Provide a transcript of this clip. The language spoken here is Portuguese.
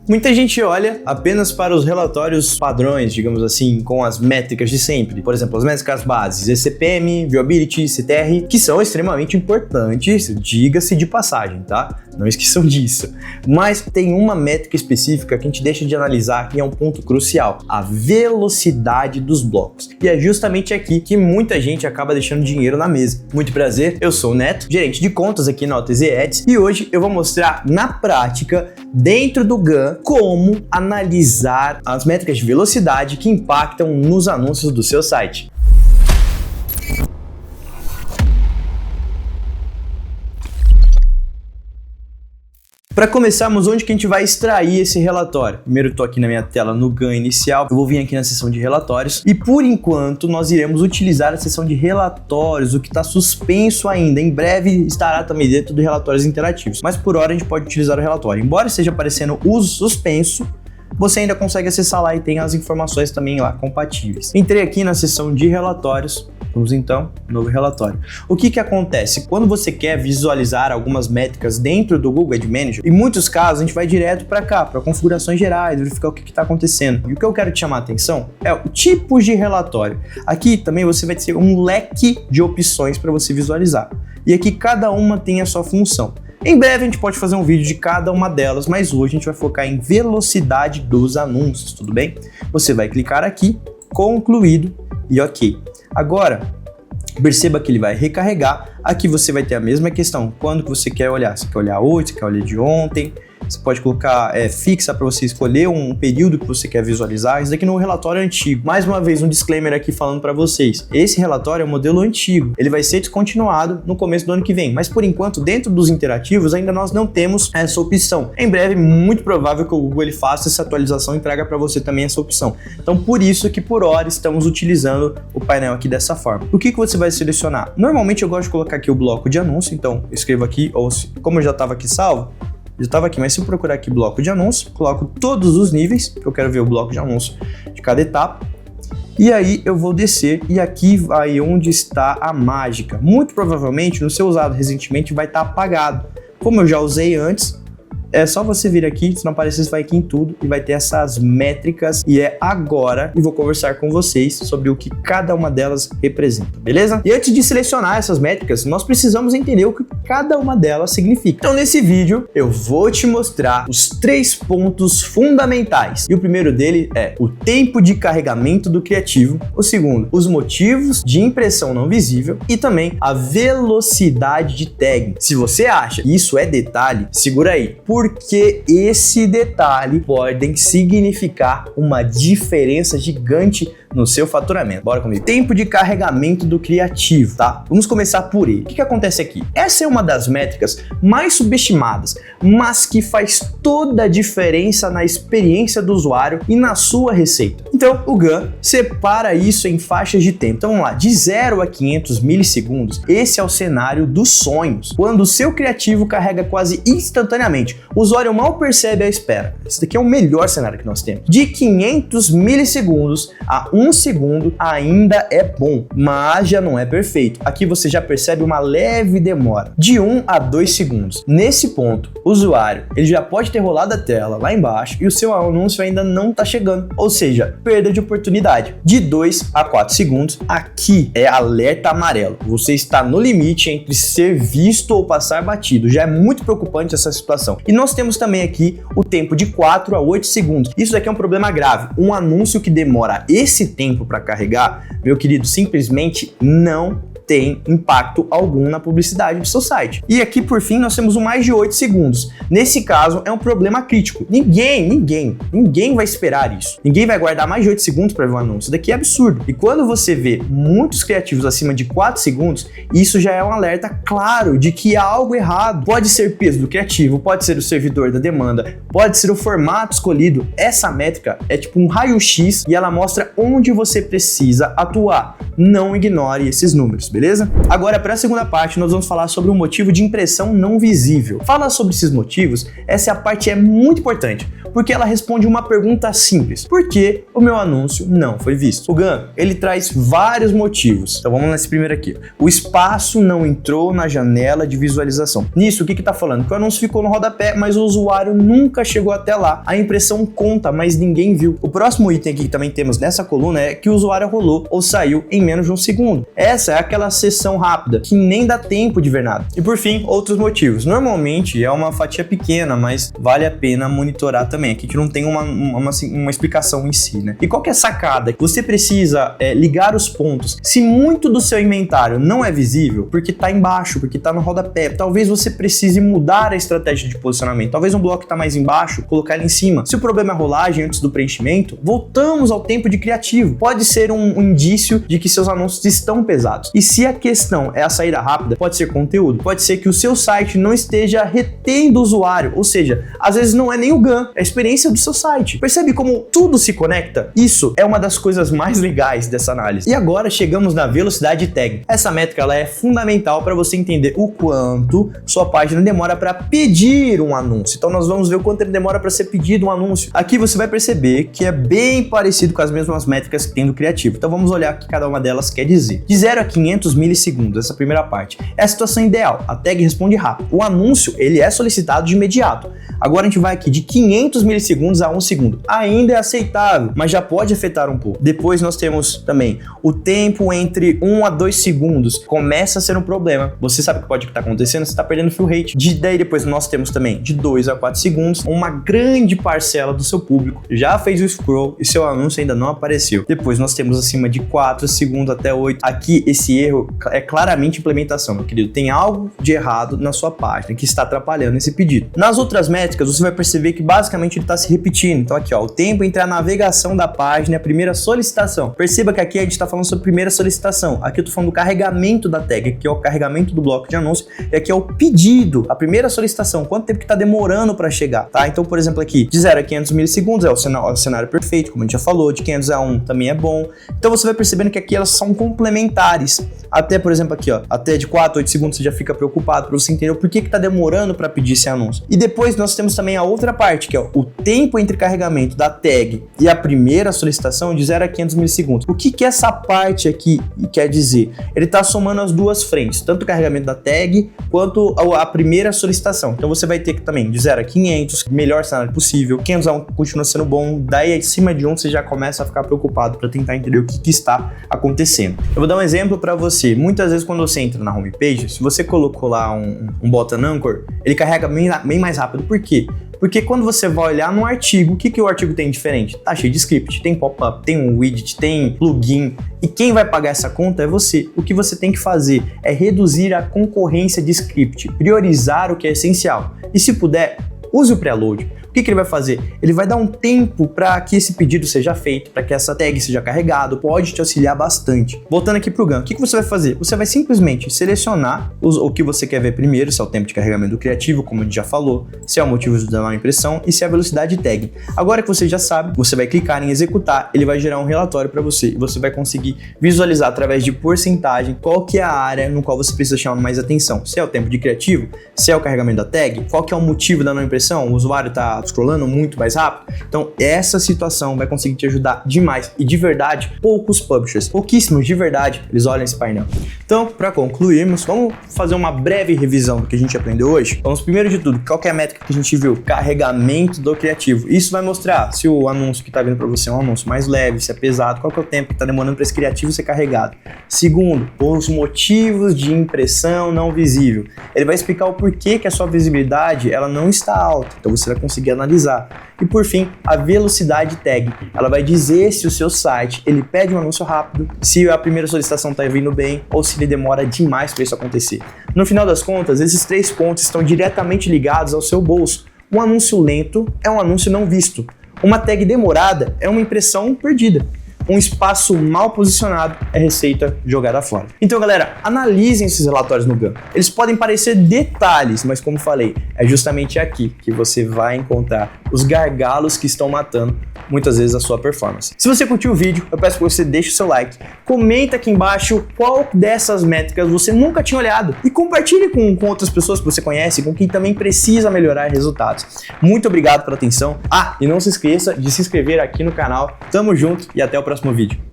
Muita gente olha apenas para os relatórios padrões, digamos assim, com as métricas de sempre. Por exemplo, as métricas bases, ECPM, Viewability, CTR, que são extremamente importantes, diga-se de passagem, tá? Não esqueçam disso. Mas tem uma métrica específica que a gente deixa de analisar e é um ponto crucial, a velocidade dos blocos. E é justamente aqui que muita gente acaba deixando dinheiro na mesa. Muito prazer, eu sou o Neto, gerente de contas aqui na OTZ Ads, e hoje eu vou mostrar na prática, dentro do GAN, como analisar as métricas de velocidade que impactam nos anúncios do seu site. Para começarmos, onde que a gente vai extrair esse relatório? Primeiro eu estou aqui na minha tela no GAN inicial, eu vou vir aqui na seção de relatórios e por enquanto nós iremos utilizar a seção de relatórios, o que está suspenso ainda, em breve estará também dentro de relatórios interativos, mas por hora a gente pode utilizar o relatório. Embora esteja aparecendo uso suspenso, você ainda consegue acessar lá e tem as informações também lá compatíveis. Entrei aqui na seção de relatórios. Vamos então, novo relatório. O que acontece? Quando você quer visualizar algumas métricas dentro do Google Ad Manager, em muitos casos a gente vai direto para cá, para configurações gerais, verificar o que está acontecendo. E o que eu quero te chamar a atenção é o tipo de relatório. Aqui também você vai ter um leque de opções para você visualizar. E aqui cada uma tem a sua função. Em breve a gente pode fazer um vídeo de cada uma delas, mas hoje a gente vai focar em velocidade dos anúncios, tudo bem? Você vai clicar aqui, concluído e ok. Agora, perceba que ele vai recarregar. Aqui você vai ter a mesma questão. Quando que você quer olhar? Você quer olhar hoje? Você quer olhar de ontem? Você pode colocar fixa para você escolher um período que você quer visualizar. Isso daqui no relatório antigo. Mais uma vez, um disclaimer aqui falando para vocês. Esse relatório é o modelo antigo. Ele vai ser descontinuado no começo do ano que vem. Mas por enquanto, dentro dos interativos, ainda nós não temos essa opção. Em breve, muito provável que o Google ele faça essa atualização e traga para você também essa opção. Então, por isso que por hora estamos utilizando o painel aqui dessa forma. O que você vai selecionar? Normalmente eu gosto de colocar aqui o bloco de anúncio. Então, eu escrevo aqui, ou como eu já estava aqui salvo, eu estava aqui, mas se eu procurar aqui bloco de anúncio, coloco todos os níveis, que eu quero ver o bloco de anúncio de cada etapa, e aí eu vou descer e aqui vai onde está a mágica. Muito provavelmente no seu usado recentemente vai estar apagado. Como eu já usei antes, é só você vir aqui, se não aparecer, você vai aqui em tudo e vai ter essas métricas e é agora e vou conversar com vocês sobre o que cada uma delas representa, beleza? E antes de selecionar essas métricas, nós precisamos entender o que cada uma delas significa. Então nesse vídeo eu vou te mostrar os 3 pontos fundamentais e o primeiro dele é o tempo de carregamento do criativo, o segundo, os motivos de impressão não visível e também a velocidade de tagging. Se você acha que isso é detalhe, segura aí, porque esse detalhe pode significar uma diferença gigante no seu faturamento. Bora comigo. Tempo de carregamento do criativo, tá? Vamos começar por ele. O que acontece aqui? Essa é uma das métricas mais subestimadas, mas que faz toda a diferença na experiência do usuário e na sua receita. Então, o GAN separa isso em faixas de tempo. Então, vamos lá. De 0 a 500 milissegundos, esse é o cenário dos sonhos, quando o seu criativo carrega quase instantaneamente. O usuário mal percebe a espera. Esse daqui é o melhor cenário que nós temos. De 500 milissegundos a 1 segundo ainda é bom, mas já não é perfeito. Aqui você já percebe uma leve demora, de 1 a 2 segundos. Nesse ponto, o usuário ele já pode ter rolado a tela lá embaixo e o seu anúncio ainda não está chegando, ou seja, perda de oportunidade. De 2 a 4 segundos, aqui é alerta amarelo. Você está no limite entre ser visto ou passar batido. Já é muito preocupante essa situação. E nós temos também aqui o tempo de 4 a 8 segundos. Isso daqui é um problema grave. Um anúncio que demora esse tempo para carregar, meu querido, simplesmente não tem impacto algum na publicidade do seu site. E aqui, por fim, nós temos o mais de 8 segundos. Nesse caso, é um problema crítico. Ninguém vai esperar isso. Ninguém vai guardar mais de 8 segundos para ver um anúncio. Isso daqui é absurdo. E quando você vê muitos criativos acima de 4 segundos, isso já é um alerta claro de que há algo errado. Pode ser peso do criativo, pode ser o servidor da demanda, pode ser o formato escolhido. Essa métrica é tipo um raio-x e ela mostra onde você precisa atuar. Não ignore esses números. beleza? Agora, para a segunda parte, nós vamos falar sobre o motivo de impressão não visível. Falar sobre esses motivos, essa parte é muito importante, porque ela responde uma pergunta simples: por que o meu anúncio não foi visto? O GAN, ele traz vários motivos. Então vamos nesse primeiro aqui. O espaço não entrou na janela de visualização. Nisso, o que tá falando? Que o anúncio ficou no rodapé, mas o usuário nunca chegou até lá. A impressão conta, mas ninguém viu. O próximo item aqui que também temos nessa coluna é que o usuário rolou ou saiu em menos de um segundo. Essa é aquela sessão rápida, que nem dá tempo de ver nada. E por fim, outros motivos. Normalmente é uma fatia pequena, mas vale a pena monitorar também. Aqui que não tem uma explicação em si, né? E qual que é a sacada? Você precisa ligar os pontos. Se muito do seu inventário não é visível, porque tá embaixo, porque tá no rodapé, talvez você precise mudar a estratégia de posicionamento. Talvez um bloco que tá mais embaixo, colocar ele em cima. Se o problema é a rolagem antes do preenchimento, voltamos ao tempo de criativo. Pode ser um indício de que seus anúncios estão pesados. E se a questão é a saída rápida, pode ser conteúdo, pode ser que o seu site não esteja retendo o usuário, ou seja, às vezes não é nem o GAN, é a experiência do seu site. Percebe como tudo se conecta? Isso é uma das coisas mais legais dessa análise. E agora chegamos na velocidade tag. Essa métrica ela é fundamental para você entender o quanto sua página demora para pedir um anúncio. Então nós vamos ver o quanto ele demora para ser pedido um anúncio. Aqui você vai perceber que é bem parecido com as mesmas métricas que tem no criativo. Então vamos olhar o que cada uma delas quer dizer. De 0 a 500 milissegundos, essa primeira parte, é a situação ideal. A tag responde rápido. O anúncio, ele é solicitado de imediato. Agora a gente vai aqui de 500 milissegundos a 1 segundo. Ainda é aceitável, mas já pode afetar um pouco. Depois nós temos também o tempo entre 1 a 2 segundos. Começa a ser um problema. Você sabe o que pode estar acontecendo, você está perdendo fill rate. Daí depois nós temos também de 2 a 4 segundos. Uma grande parcela do seu público já fez o scroll e seu anúncio ainda não apareceu. Depois nós temos acima de 4 segundos até 8. Aqui esse erro é claramente implementação, meu querido. Tem algo de errado na sua página que está atrapalhando esse pedido. Nas outras métricas, você vai perceber que basicamente ele está se repetindo. Então aqui, ó, o tempo entre a navegação da página e a primeira solicitação. Perceba que aqui a gente está falando sobre primeira solicitação. Aqui eu tô falando do carregamento da tag, aqui é o carregamento do bloco de anúncio e aqui é o pedido, a primeira solicitação, quanto tempo que está demorando para chegar, tá? Então, por exemplo, aqui, de 0 a 500 milissegundos é o cenário perfeito, como a gente já falou, de 500 a 1 também é bom. Então você vai percebendo que aqui elas são complementares. Até, por exemplo, aqui, ó, até de 4 a 8 segundos você já fica preocupado para você entender o porquê que tá demorando para pedir esse anúncio. E depois nós temos também a outra parte, que é o tempo entre carregamento da tag e a primeira solicitação de 0 a 500 milissegundos. O que que essa parte aqui quer dizer? Ele tá somando as duas frentes, tanto o carregamento da tag quanto a primeira solicitação. Então você vai ter que também de 0 a 500, melhor cenário possível, 500 a 1 continua sendo bom, daí acima de 1 você já começa a ficar preocupado para tentar entender o que está acontecendo. Eu vou dar um exemplo para você. Muitas vezes quando você entra na homepage, se você colocou lá um button anchor, ele carrega bem mais rápido. Por quê? Porque quando você vai olhar no artigo, o que o artigo tem diferente? Tá cheio de script, tem pop-up, tem um widget, tem plugin. E quem vai pagar essa conta é você. O que você tem que fazer é reduzir a concorrência de script, priorizar o que é essencial. E se puder, use o preload. O que ele vai fazer? Ele vai dar um tempo para que esse pedido seja feito, para que essa tag seja carregado, pode te auxiliar bastante. Voltando aqui para o GAN, o que você vai fazer? Você vai simplesmente selecionar o que você quer ver primeiro, se é o tempo de carregamento do criativo, como a gente já falou, se é o motivo da má impressão e se é a velocidade tag. Agora que você já sabe, você vai clicar em executar, ele vai gerar um relatório para você e você vai conseguir visualizar através de porcentagem qual que é a área no qual você precisa chamar mais atenção. Se é o tempo de criativo, se é o carregamento da tag, qual que é o motivo da não impressão, o usuário está scrollando muito mais rápido. Então essa situação vai conseguir te ajudar demais e de verdade, poucos publishers, pouquíssimos de verdade, eles olham esse painel. Então, para concluirmos, vamos fazer uma breve revisão do que a gente aprendeu hoje. Vamos primeiro de tudo, qual que é a métrica que a gente viu? Carregamento do criativo. Isso vai mostrar se o anúncio que está vindo para você é um anúncio mais leve, se é pesado, qual que é o tempo que está demorando para esse criativo ser carregado. Segundo, os motivos de impressão não visível. Ele vai explicar o porquê que a sua visibilidade ela não está alta. Então você vai conseguir analisar. E por fim, a velocidade tag. Ela vai dizer se o seu site ele pede um anúncio rápido, se a primeira solicitação está vindo bem ou se ele demora demais para isso acontecer. No final das contas, esses 3 pontos estão diretamente ligados ao seu bolso. Um anúncio lento é um anúncio não visto. Uma tag demorada é uma impressão perdida. um espaço mal posicionado é receita jogada fora. Então, galera, analisem esses relatórios no Gantt. Eles podem parecer detalhes, mas como falei, é justamente aqui que você vai encontrar os gargalos que estão matando muitas vezes a sua performance. Se você curtiu o vídeo, eu peço que você deixe o seu like, comenta aqui embaixo qual dessas métricas você nunca tinha olhado e compartilhe com outras pessoas que você conhece, com quem também precisa melhorar resultados. Muito obrigado pela atenção. E não se esqueça de se inscrever aqui no canal. Tamo junto e até o próximo vídeo.